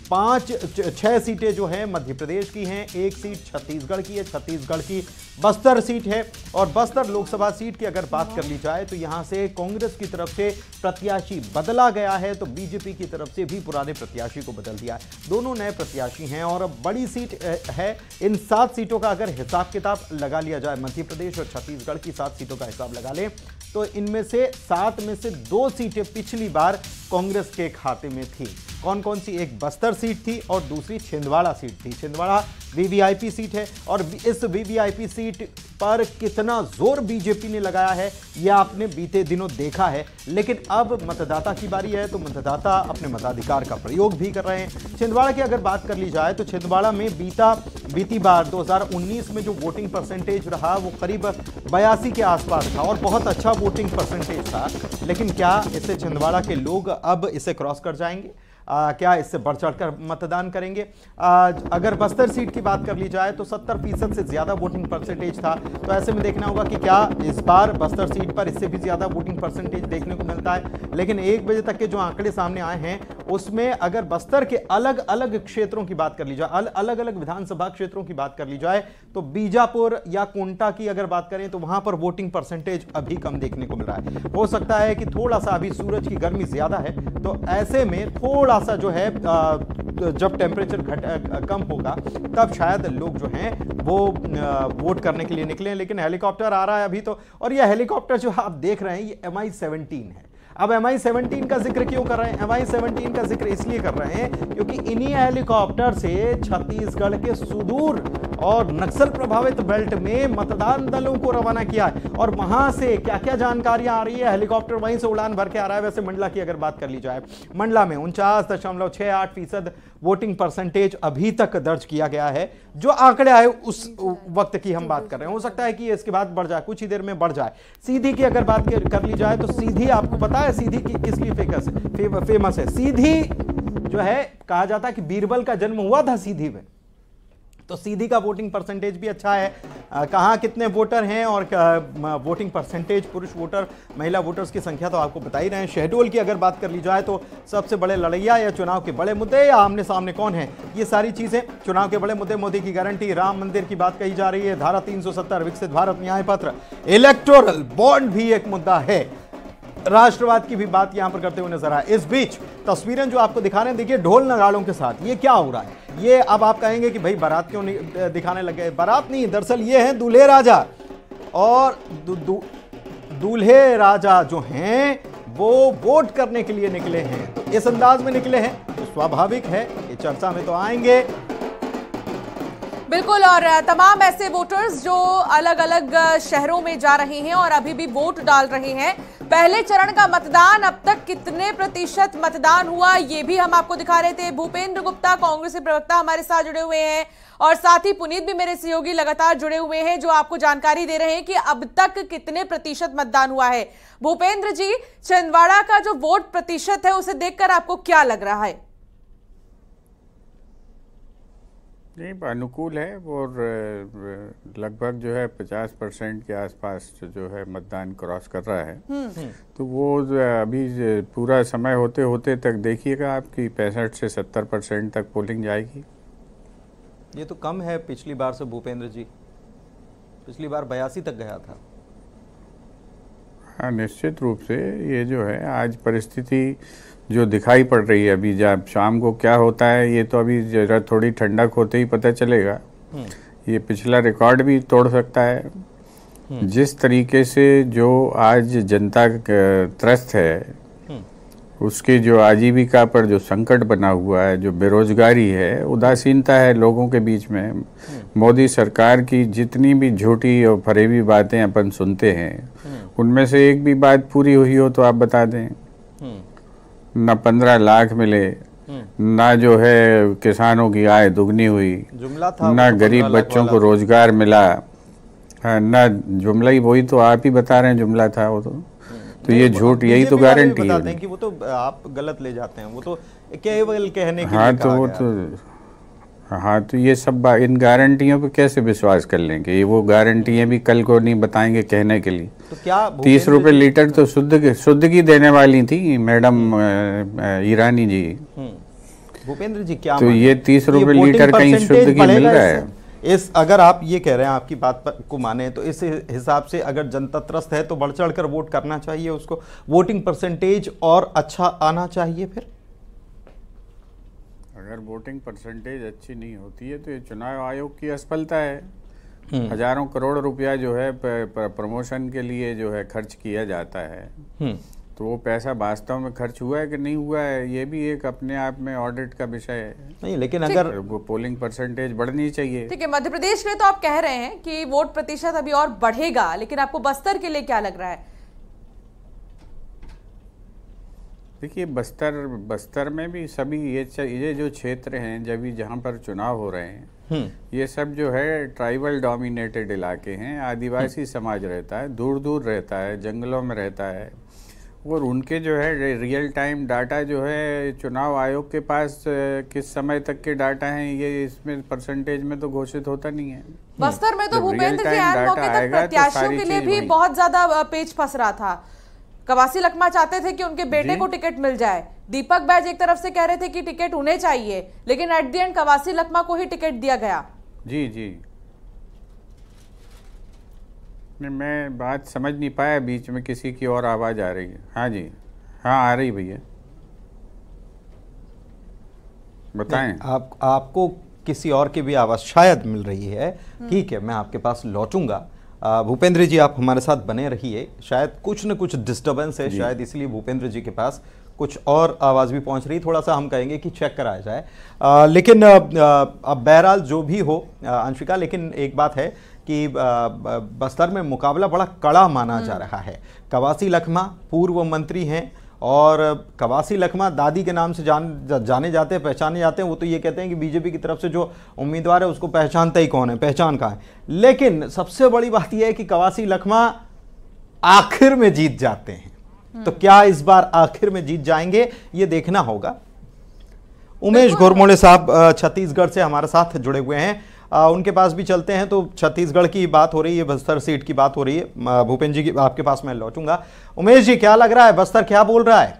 छह सीटें जो हैं मध्य प्रदेश की हैं, एक सीट छत्तीसगढ़ की है, छत्तीसगढ़ की बस्तर सीट है। और बस्तर लोकसभा सीट की अगर बात कर ली जाए तो यहां से कांग्रेस की तरफ से प्रत्याशी बदला गया है, तो बीजेपी की तरफ से भी पुराने प्रत्याशी को बदल दिया है। दोनों नए प्रत्याशी हैं और बड़ी सीट है। इन 7 सीटों का अगर हिसाब किताब लगा लिया जाए, मध्य प्रदेश और छत्तीसगढ़ की 7 सीटों का हिसाब लगा लें तो इनमें से 7 में से 2 सीटें पिछली बार कांग्रेस के खाते में थी। कौन कौन सी? एक बस्तर सीट थी और दूसरी छिंदवाड़ा सीट थी। छिंदवाड़ा वीवीआईपी सीट है और इस वीवीआईपी सीट पर कितना जोर बीजेपी ने लगाया है यह आपने बीते दिनों देखा है। लेकिन अब मतदाता की बारी है तो मतदाता अपने मताधिकार का प्रयोग भी कर रहे हैं। छिंदवाड़ा की अगर बात कर ली जाए तो छिंदवाड़ा में बीती बार 2019 में जो वोटिंग परसेंटेज रहा वो करीब 82 के आसपास था और बहुत अच्छा वोटिंग परसेंटेज था। लेकिन क्या इससे छिंदवाड़ा के लोग अब इसे क्रॉस कर जाएंगे? क्या इससे बढ़ चढ़कर मतदान करेंगे? अगर बस्तर सीट की बात कर ली जाए तो 70% से ज्यादा वोटिंग परसेंटेज था। तो ऐसे में देखना होगा कि क्या इस बार बस्तर सीट पर इससे भी ज्यादा वोटिंग परसेंटेज देखने को मिलता है। लेकिन 1 बजे तक के जो आंकड़े सामने आए हैं उसमें अगर बस्तर के अलग अलग क्षेत्रों की बात कर ली जाए, अलग अलग विधानसभा क्षेत्रों की बात कर ली जाए तो बीजापुर या कोंटा की अगर बात करें तो वहां पर वोटिंग परसेंटेज अभी कम देखने को मिल रहा है। हो सकता है कि थोड़ा सा अभी सूरज की गर्मी ज्यादा है तो ऐसे में थोड़ा सा जो है जब टेम्परेचर कम होगा तब शायद लोग जो हैं वो वोट करने के लिए निकले। लेकिन हेलीकॉप्टर आ रहा है अभी तो, और यह हेलीकॉप्टर जो आप देख रहे हैं ये MI-17 है। अब MI-17 का जिक्र क्यों कर रहे हैं? MI-17 का जिक्र इसलिए कर रहे हैं क्योंकि इन्हीं हेलीकॉप्टर से छत्तीसगढ़ के सुदूर और नक्सल प्रभावित बेल्ट में मतदान दलों को रवाना किया है और वहां से क्या क्या जानकारियां आ रही है। हेलीकॉप्टर वहीं से उड़ान भर के आ रहा है। वैसे मंडला की अगर बात कर ली जाए, मंडला में 49.68% वोटिंग परसेंटेज अभी तक दर्ज किया गया है। जो आंकड़े आए उस वक्त की हम बात कर रहे हैं, हो सकता है कि इसके बाद बढ़ जाए, कुछ ही देर में बढ़ जाए। सीधी की अगर बात कर ली जाए तो सीधी, आपको पता है सीधी की किसकी फेमस है? सीधी जो है कहा जाता है कि बीरबल का जन्म हुआ था सीधी में, तो सीधी का वोटिंग परसेंटेज भी अच्छा है। कहाँ कितने वोटर हैं और वोटिंग परसेंटेज, पुरुष वोटर, महिला वोटर्स की संख्या तो आपको बता ही रहे हैं। शहडोल की अगर बात कर ली जाए तो सबसे बड़े लड़ैया या चुनाव के बड़े मुद्दे या आमने सामने कौन है, ये सारी चीजें चुनाव के बड़े मुद्दे। मोदी की गारंटी, राम मंदिर की बात कही जा रही है, धारा 370, विकसित भारत न्याय पत्र, इलेक्टोरल बॉन्ड भी एक मुद्दा है, राष्ट्रवाद की भी बात यहां पर करते हुए नजर आए। इस बीच तस्वीरें जो आपको दिखा रहे हैं, देखिए ढोल नगाड़ों के साथ ये क्या हो रहा है। ये अब आप कहेंगे कि भाई बारात क्यों नहीं दिखाने लगे? बारात नहीं, दरअसल ये है दूल्हे राजा और दूल्हे राजा जो हैं वो वोट करने के लिए निकले हैं। तो इस अंदाज में निकले हैं तो स्वाभाविक है ये चर्चा में तो आएंगे। बिल्कुल, और तमाम ऐसे वोटर्स जो अलग अलग शहरों में जा रहे हैं और अभी भी वोट डाल रहे हैं। पहले चरण का मतदान अब तक कितने प्रतिशत मतदान हुआ ये भी हम आपको दिखा रहे थे। भूपेंद्र गुप्ता कांग्रेस के प्रवक्ता हमारे साथ जुड़े हुए हैं और साथ ही पुनीत भी मेरे सहयोगी लगातार जुड़े हुए हैं जो आपको जानकारी दे रहे हैं कि अब तक कितने प्रतिशत मतदान हुआ है। भूपेंद्र जी, छिंदवाड़ा का जो वोट प्रतिशत है उसे देखकर आपको क्या लग रहा है? नहीं, अनुकूल है और लगभग जो है 50% के आसपास जो है मतदान क्रॉस कर रहा है। तो वो अभी पूरा समय होते होते तक देखिएगा आपकी 65 से 70% तक पोलिंग जाएगी। ये तो कम है पिछली बार से भूपेंद्र जी, पिछली बार 82 तक गया था। हाँ, निश्चित रूप से ये जो है आज परिस्थिति जो दिखाई पड़ रही है, अभी जब शाम को क्या होता है ये तो अभी जरा थोड़ी ठंडक होते ही पता चलेगा। ये पिछला रिकॉर्ड भी तोड़ सकता है। जिस तरीके से जो आज जनता त्रस्त है, उसके जो आजीविका पर जो संकट बना हुआ है, जो बेरोजगारी है, उदासीनता है लोगों के बीच में, मोदी सरकार की जितनी भी झूठी और फरेबी बातें अपन सुनते हैं उनमें से एक भी बात पूरी हुई हो तो आप बता दें। न 15 लाख मिले, ना जो है किसानों की आय दुगनी हुई, जुमला था, ना गरीब बच्चों को रोजगार मिला, ना जुमला ही, वही तो आप ही बता रहे हैं जुमला था वो तो ये झूठ, यही तो गारंटी है कि वो तो आप गलत ले जाते हैं, वो तो केवल कहने के हाँ लिए तो वो तो हाँ तो ये सब इन गारंटियों पे कैसे विश्वास कर लेंगे? ये वो गारंटियां भी कल को नहीं बताएंगे कहने के लिए। तो क्या 30 रुपए लीटर तो शुद्ध की देने वाली थी मैडम ईरानी जी। भूपेंद्र जी क्या तो ये 30 रुपए लीटर कहीं शुद्ध की मिल रहा है? इस अगर आप ये कह रहे हैं, आपकी बात को माने तो इस हिसाब से अगर जनता त्रस्त है तो बढ़ चढ़ कर वोट करना चाहिए उसको, वोटिंग परसेंटेज और अच्छा आना चाहिए। फिर अगर वोटिंग परसेंटेज अच्छी नहीं होती है तो ये चुनाव आयोग की असफलता है। हजारों करोड़ रुपया जो है प्रमोशन के लिए जो है खर्च किया जाता है, तो वो पैसा वास्तव में खर्च हुआ है कि नहीं हुआ है, ये भी एक अपने आप में ऑडिट का विषय है। नहीं, लेकिन अगर वो पोलिंग परसेंटेज बढ़नी चाहिए। ठीक है, मध्य प्रदेश में तो आप कह रहे हैं कि वोट प्रतिशत अभी और बढ़ेगा, लेकिन आपको बस्तर के लिए क्या लग रहा है? देखिए, बस्तर में भी सभी ये जो क्षेत्र हैं जहाँ पर चुनाव हो रहे हैं, ये सब जो है ट्राइबल डोमिनेटेड इलाके हैं, आदिवासी समाज रहता है, दूर दूर रहता है, जंगलों में रहता है, और उनके जो है रियल टाइम डाटा जो है चुनाव आयोग के पास किस समय तक के डाटा हैं ये इसमें परसेंटेज में तो घोषित होता नहीं है। बस्तर में तो भूपेंद्र जी आए मौके तक प्रत्याशियों के लिए भी बहुत ज्यादा पेच फंस रहा था। कवासी लखमा चाहते थे कि उनके बेटे को टिकट मिल जाए, दीपक बैज एक तरफ से कह रहे थे कि टिकट उन्हें चाहिए, लेकिन at the end Kawasi Lakhma को ही टिकट दिया गया। जी जी, मैं बात समझ नहीं पाया, बीच में किसी की और आवाज आ रही है। हाँ जी, हाँ आ रही भैया, बताएं। आपको किसी और की भी आवाज शायद मिल रही है, ठीक है, मैं आपके पास लौटूंगा। भूपेंद्र जी आप हमारे साथ बने रहिए, शायद कुछ न कुछ डिस्टर्बेंस है, शायद इसलिए भूपेंद्र जी के पास कुछ और आवाज़ भी पहुंच रही, थोड़ा सा हम कहेंगे कि चेक कराया जाए। लेकिन अब बहरहाल जो भी हो अंशिका, लेकिन एक बात है कि बस्तर में मुकाबला बड़ा कड़ा माना जा रहा है। कवासी लखमा पूर्व मंत्री हैं और कवासी लखमा दादी के नाम से जाने जाते हैं, पहचाने जाते हैं। वो तो ये कहते हैं कि बीजेपी की तरफ से जो उम्मीदवार है उसको पहचानता ही कौन है, पहचान कहाँ है। लेकिन सबसे बड़ी बात यह है कि कवासी लखमा आखिर में जीत जाते हैं, तो क्या इस बार आखिर में जीत जाएंगे, ये देखना होगा। उमेश घोरमोड़े साहब छत्तीसगढ़ से हमारे साथ जुड़े हुए हैं, उनके पास भी चलते हैं। तो छत्तीसगढ़ की बात हो रही है, बस्तर सीट की बात हो रही है। भूपेंद्र जी की आपके पास मैं लौटूंगा। उमेश जी क्या लग रहा है, बस्तर क्या बोल रहा है?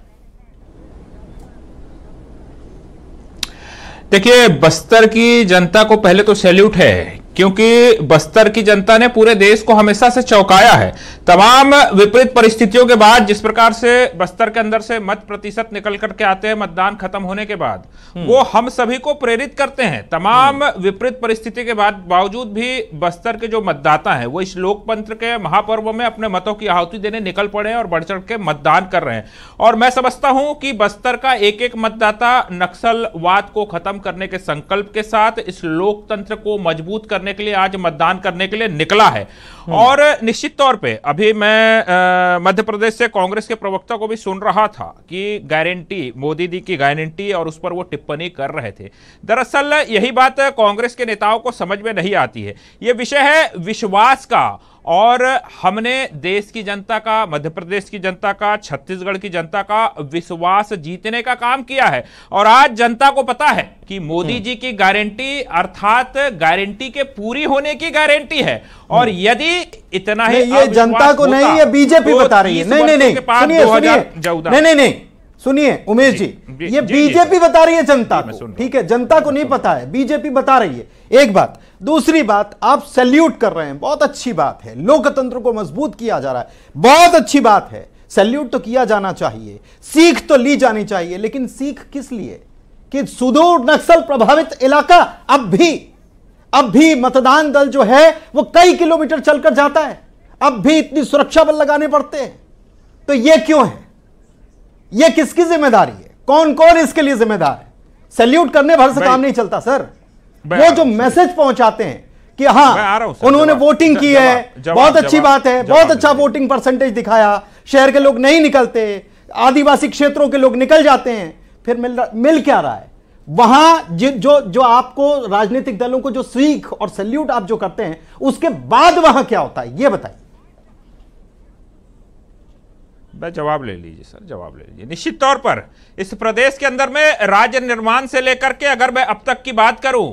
देखिए, बस्तर की जनता को पहले तो सैल्यूट है, क्योंकि बस्तर की जनता ने पूरे देश को हमेशा से चौंकाया है। तमाम विपरीत परिस्थितियों के बाद जिस प्रकार से बस्तर के अंदर से मत प्रतिशत निकल करके आते हैं मतदान खत्म होने के बाद, वो हम सभी को प्रेरित करते हैं। तमाम विपरीत परिस्थिति के बाद बावजूद भी बस्तर के जो मतदाता हैं वो इस लोकतंत्र के महापर्व में अपने मतों की आहुति देने निकल पड़े हैं और बढ़ चढ़ के मतदान कर रहे हैं। और मैं समझता हूं कि बस्तर का एक एक मतदाता नक्सलवाद को खत्म करने के संकल्प के साथ इस लोकतंत्र को मजबूत करने के लिए आज मतदान करने के लिए निकला है। और निश्चित तौर पे अभी मैं मध्य प्रदेश से कांग्रेस के प्रवक्ता को भी सुन रहा था कि गारंटी, मोदी जी की गारंटी, और उस पर वो टिप्पणी कर रहे थे। दरअसल यही बात कांग्रेस के नेताओं को समझ में नहीं आती है। यह विषय है विश्वास का, और हमने देश की जनता का, मध्य प्रदेश की जनता का, छत्तीसगढ़ की जनता का विश्वास जीतने का काम किया है। और आज जनता को पता है कि मोदी जी की गारंटी अर्थात गारंटी के पूरी होने की गारंटी है। और यदि इतना ही ये जनता को नहीं, ये बीजेपी बता रही है। नहीं, सुनिए उमेश जी, ये बीजेपी बता रही है जनता को, ठीक है, जनता को नहीं पता है, बीजेपी बता रही है। एक बात, दूसरी बात, आप सैल्यूट कर रहे हैं, बहुत अच्छी बात है, लोकतंत्र को मजबूत किया जा रहा है, बहुत अच्छी बात है, सैल्यूट तो किया जाना चाहिए, सीख तो ली जानी चाहिए। लेकिन सीख किस लिए कि सुदूर नक्सल प्रभावित इलाका अब भी मतदान दल जो है वो कई किलोमीटर चलकर जाता है, अब भी इतनी सुरक्षा बल लगाने पड़ते हैं। तो ये क्यों है, ये किसकी जिम्मेदारी है, कौन कौन इसके लिए जिम्मेदार है? सैल्यूट करने भर से काम नहीं चलता सर। वो जो मैसेज पहुंचाते हैं कि हाँ उन्होंने वोटिंग की है, बहुत अच्छी बात है, बहुत अच्छा वोटिंग परसेंटेज दिखाया, शहर के लोग नहीं निकलते, आदिवासी क्षेत्रों के लोग निकल जाते हैं, फिर मिल क्या रहा है वहां? जो आपको राजनीतिक दलों को जो सीख और सैल्यूट आप जो करते हैं, उसके बाद वहां क्या होता है, ये बताइए। जवाब ले लीजिए सर, जवाब ले लीजिए। निश्चित तौर पर इस प्रदेश के अंदर में राज्य निर्माण से लेकर के अगर मैं अब तक की बात करूं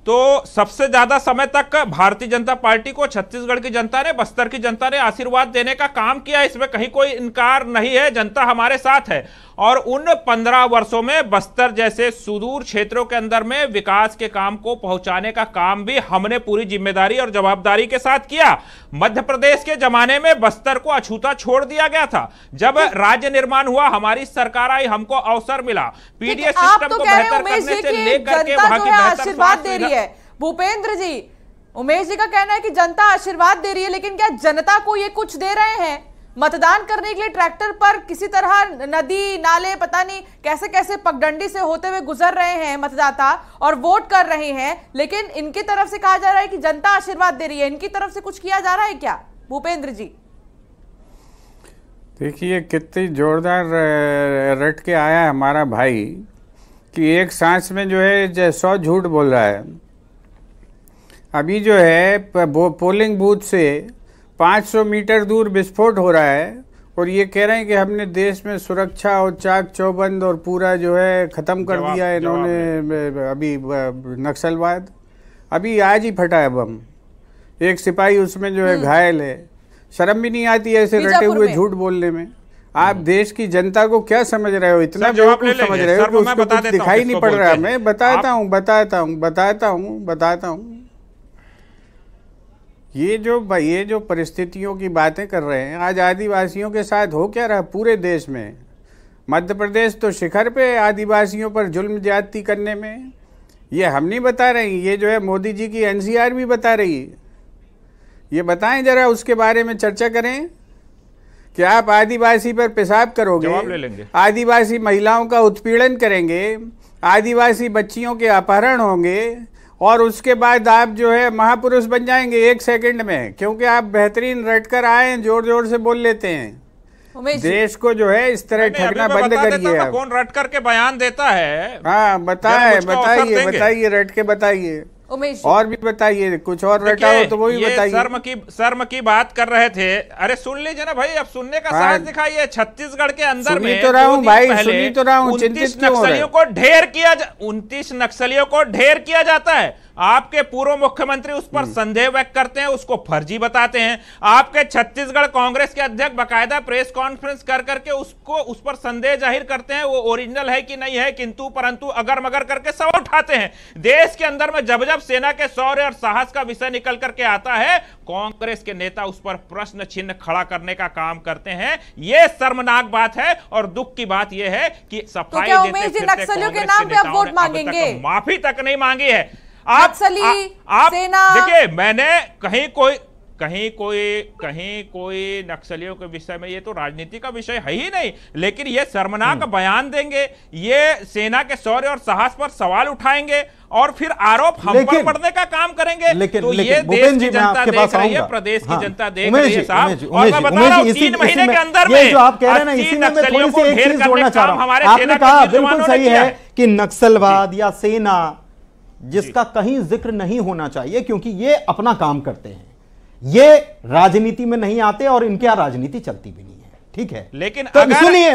तो सबसे ज्यादा समय तक भारतीय जनता पार्टी को छत्तीसगढ़ की जनता ने, बस्तर की जनता ने आशीर्वाद देने का काम किया, इसमें कहीं कोई इनकार नहीं है। जनता हमारे साथ है और उन 15 वर्षों में बस्तर जैसे सुदूर क्षेत्रों के अंदर में विकास के काम को पहुंचाने का काम भी हमने पूरी जिम्मेदारी और जवाबदारी के साथ किया। मध्य प्रदेश के जमाने में बस्तर को अछूता छोड़ दिया गया था। जब राज्य निर्माण हुआ, हमारी सरकार आई, हमको अवसर मिला पीडीएस सिस्टम को बेहतर करने से लेकर के वहां की आशीर्वाद दे रही है। भूपेंद्र जी, उमेश जी का कहना है कि जनता आशीर्वाद दे रही है, लेकिन क्या जनता को ये कुछ दे रहे हैं? मतदान करने के लिए ट्रैक्टर पर किसी तरह नदी नाले पता नहीं कैसे कैसे पगडंडी से होते हुए गुजर रहे हैं मतदाता और वोट कर रहे हैं, लेकिन इनकी तरफ से कहा जा रहा है कि जनता आशीर्वाद दे रही है। इनकी तरफ से कुछ किया जा रहा है क्या भूपेंद्र जी? देखिए कितनी जोरदार रट के आया हमारा भाई कि एक सांस में जो है 100 झूठ बोल रहा है। अभी जो है पोलिंग बूथ से 500 मीटर दूर विस्फोट हो रहा है और ये कह रहे हैं कि हमने देश में सुरक्षा और चाक चौबंद और पूरा जो है ख़त्म कर दिया है इन्होंने। अभी नक्सलवाद अभी आज ही फटा है बम, एक सिपाही उसमें जो है घायल है। शर्म भी नहीं आती है ऐसे रटे हुए झूठ बोलने में। आप देश की जनता को क्या समझ रहे हो? इतना बेवकूफ समझ रहे हो कि उसको कुछ दिखाई नहीं पड़ रहा। मैं बताता हूँ। ये जो परिस्थितियों की बातें कर रहे हैं, आज आदिवासियों के साथ हो क्या रहा पूरे देश में? मध्य प्रदेश तो शिखर पे आदिवासियों पर जुल्म ज्यादती करने में। ये हम नहीं बता रहे, ये जो है मोदी जी की एनसीआर भी बता रही है। ये बताएं जरा, उसके बारे में चर्चा करें कि आप आदिवासी पर पेशाब करोगे, जवाब ले लेंगे। आदिवासी महिलाओं का उत्पीड़न करेंगे, आदिवासी बच्चियों के अपहरण होंगे और उसके बाद आप जो है महापुरुष बन जाएंगे 1 सेकंड में, क्योंकि आप बेहतरीन रटकर आए हैं, जोर जोर से बोल लेते हैं। देश को जो है इस तरह ठगना बंद करिए। कौन रट करके बयान देता है? हाँ बताइए रट के बताइए, और भी बताइए, कुछ और रटा हो तो वो भी बताइए। शर्म की बात कर रहे थे। अरे सुन लीजिए ना भाई, अब सुनने का साहस दिखाइए। छत्तीसगढ़ के अंदर में तो रहा हूँ भाई, सुनी तो रहा हूँ। 29 नक्सलियों को ढेर किया 29 नक्सलियों को ढेर किया जाता है। आपके पूर्व मुख्यमंत्री उस पर संदेह व्यक्त करते हैं, उसको फर्जी बताते हैं। आपके छत्तीसगढ़ कांग्रेस के अध्यक्ष बकायदा प्रेस कॉन्फ्रेंस कर करके उस पर संदेह जाहिर करते हैं वो ओरिजिनल है कि नहीं है, किंतु परंतु अगर मगर करके सवाल उठाते हैं। देश के अंदर में जब जब सेना के शौर्य और साहस का विषय निकल करके आता है, कांग्रेस के नेता उस पर प्रश्न चिन्ह खड़ा करने का काम करते हैं। यह शर्मनाक बात है और दुख की बात यह है कि सफाई देते फिरते नक्सलियों के नाम पे आप वोट मांगेंगे? माफी तक नहीं मांगी है। आप सेना देखिए, मैंने कहीं कोई नक्सलियों के विषय में, ये तो राजनीति का विषय है ही नहीं, लेकिन ये शर्मनाक बयान देंगे, ये सेना के शौर्य और साहस पर सवाल उठाएंगे और फिर आरोप हम पर पड़ने का काम करेंगे। तो ये देश की जनता देख रही है, प्रदेश की जनता देख रही है साहब। और मैं बता रहा हूं 3 महीने के अंदर में जो आप कह रहे हैं ना, इसी में मैं थोड़ी सी एक चीज जोड़ना चाह रहा हूं। आपने कहा बिल्कुल सही है कि नक्सलवाद या सेना जिसका कहीं जिक्र नहीं होना चाहिए, क्योंकि ये अपना काम करते हैं, ये राजनीति में नहीं आते और इनके यहाँ राजनीति चलती भी नहीं है, ठीक है। लेकिन तो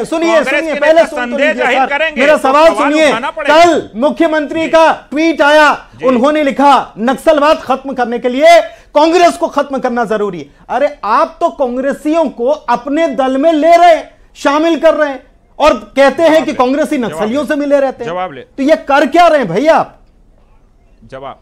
सुनिए पहले संदेह जाहिर करेंगे, मेरा सवाल सुनिए। कल मुख्यमंत्री का ट्वीट आया, उन्होंने लिखा नक्सलवाद खत्म करने के लिए कांग्रेस को खत्म करना जरूरी है। अरे आप तो कांग्रेसियों को अपने दल में ले रहे, शामिल कर रहे हैं और कहते हैं कि कांग्रेसी नक्सलियों से मिले रहते हैं। तो ये कर क्या रहे हैं भैया आप? जवाब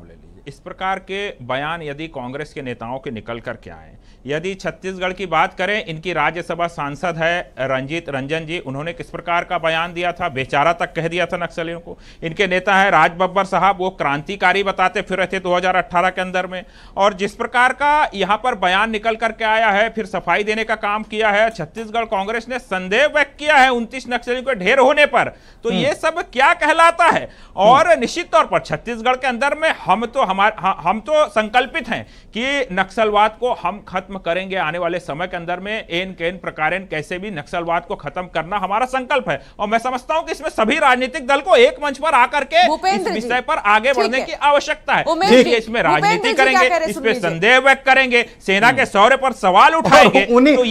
ले लीजिए। इस प्रकार के बयान यदि कांग्रेस के नेताओं के निकल कर के आए, यदि छत्तीसगढ़ की बात करें, इनकी राज्यसभा सांसद है रंजीत रंजन जी, उन्होंने किस प्रकार का बयान दिया था, बेचारा तक कह दिया था नक्सलियों को। इनके नेता है राज बब्बर साहब, वो क्रांतिकारी बताते फिर रहे थे 2018 के अंदर में। और जिस प्रकार का यहां पर बयान निकल करके आया है, फिर सफाई देने का काम किया है, छत्तीसगढ़ कांग्रेस ने संदेह व्यक्त किया है 29 नक्सलियों के ढेर होने पर, तो ये सब क्या कहलाता है? और निश्चित तौर पर छत्तीसगढ़ के अंदर में हम तो संकल्पित हैं कि नक्सलवाद को हम खत्म करेंगे आने वाले समय के अंदर में। इन प्रकारेण कैसे भी नक्सलवाद को खत्म करना हमारा संकल्प है और मैं समझता हूं कि इसमें सभी राजनीतिक दल को एक मंच पर आकर के इस विषय पर आगे बढ़ने की आवश्यकता है। इसमें राजनीति करेंगे, इस पे संदेह व्यक्त करेंगे, सेना के शौर्य पर सवाल उठाएंगे,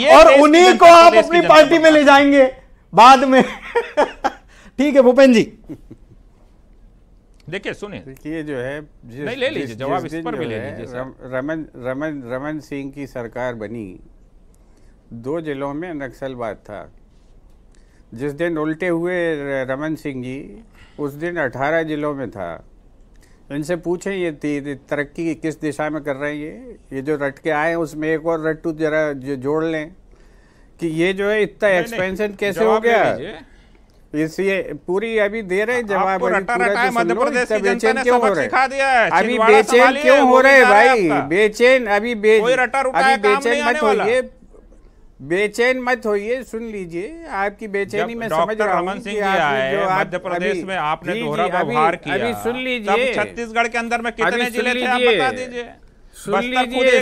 और उन्हीं को आप अपनी पार्टी में ले जाएंगे बाद में। ठीक है भूपेंद्र जी, देखिए सुनिए, ये जो है नहीं ले लीजिए जवाब, इस पर भी ले लीजिए। रमन सिंह की सरकार बनी, 2 जिलों में नक्सलवाद था, जिस दिन उल्टे हुए रमन सिंह जी, उस दिन 18 जिलों में था। इनसे पूछें ये तरक्की किस दिशा में कर रहे हैं। ये जो रट के आए हैं उसमें एक और रट्टू जरा जोड़ लें कि ये जो है इतना एक्सपेंशन कैसे हो गया। इसलिए पूरी अभी दे रहे जवाब। मध्य प्रदेश की जनता ने सबक सिखा दिया है। अभी बेचैन क्यों हो रहे भाई? बेचैन अभी बेचैन मत होइए, बेचैन मत होइए। सुन लीजिए, आपकी बेचैनी में समझ रहा हूं कि मध्य प्रदेश में आपने दोहरा व्यवहार किया। अभी सुन लीजिए, छत्तीसगढ़ के अंदर में कितने जिले थे आप बता दीजिए। सुन लीजिए,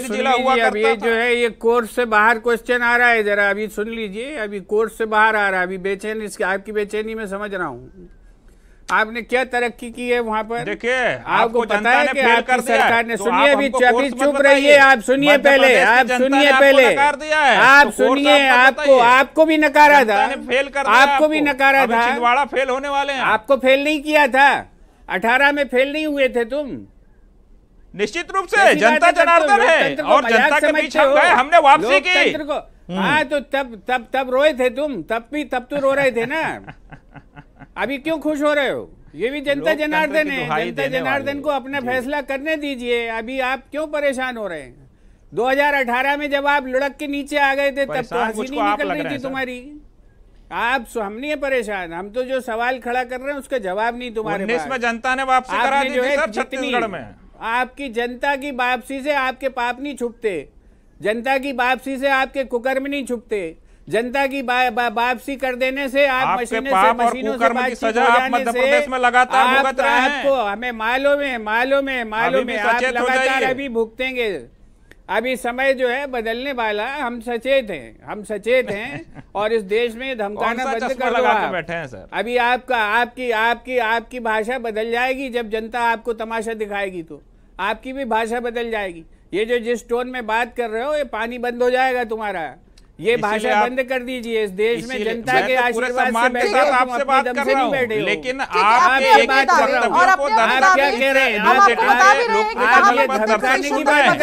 अब ये जो है ये कोर्स से बाहर क्वेश्चन आ रहा है, जरा अभी सुन लीजिए। अभी कोर्स से बाहर आ रहा है। अभी बेचैन, इसकी आपकी बेचैनी में समझ रहा हूँ। आपने क्या तरक्की की है वहाँ पर? देखिए, आपको पता है कि आपकी सरकार ने, सुनिए अभी चुप रहिए, आप सुनिए पहले, आप सुनिए पहले, आप सुनिए। आपको भी नकारा था, आपको भी नकारा था। छिंदवाड़ा फेल होने वाले हैं। आपको फेल नहीं किया था, 18 में फेल नहीं हुए थे तुम। निश्चित रूप से जनता जनार्दन है और जनता के बीच हम गए, हमने वापसी की। हाँ, तो तब रोए थे तुम, तब तो रो रहे थे ना। अभी क्यों खुश हो रहे हो? ये भी जनता जनार्दन है। जनता जनार्दन को अपना फैसला करने दीजिए। अभी आप क्यों परेशान हो रहे हैं? 2018 में जब आप लुढ़क के नीचे आ गए थे तब तो हंसी नहीं निकल रही थी तुम्हारी। हम नहीं है परेशान, हम तो जो सवाल खड़ा कर रहे हैं उसका जवाब नहीं तुम्हारे पास। 19 में जनता ने वापसी करा दी थी सर छत्तीसगढ़ में। आपकी जनता की वापसी से आपके पाप नहीं छुपते, जनता की वापसी से आपके कुकर्म नहीं छुपते। जनता की वापसी कर देने से आप मशीनों से बातचीत हो जाने से लगातार भुगत रहे हैं। आपको हमें मालूम है आप लगातार अभी भुगतेंगे। अभी समय जो है बदलने वाला, हम सचेत हैं और इस देश में धमकाना बंद कर दो। बैठे हैं सर। अभी आपकी भाषा बदल जाएगी जब जनता आपको तमाशा दिखाएगी, तो आपकी भी भाषा बदल जाएगी। ये जो जिस टोन में बात कर रहे हो, ये पानी बंद हो जाएगा तुम्हारा। ये भाषा बंद कर दीजिए। इस देश में जनता के आशीर्वाद से बैठे हो, आपसे बात कर रहा हूं, लेकिन आप क्या कह रहे हैं? आप धमकाने की बात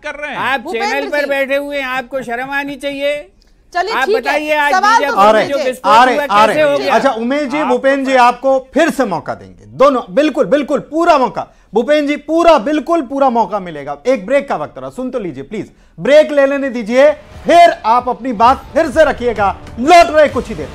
कर रहे हैं। आप चैनल पर बैठे हुए हैं, आपको शर्म आनी चाहिए। चलिए आप बताइए, आज आ रहे। अच्छा उमेश जी, भूपेंद्र जी आपको फिर से मौका देंगे, दोनों बिल्कुल पूरा मौका। भूपेंद्र जी पूरा मौका मिलेगा। एक ब्रेक का वक्त रहा, सुन तो लीजिए प्लीज, ब्रेक ले लेने दीजिए, फिर आप अपनी बात फिर से रखिएगा। लौट रहे कुछ ही देर।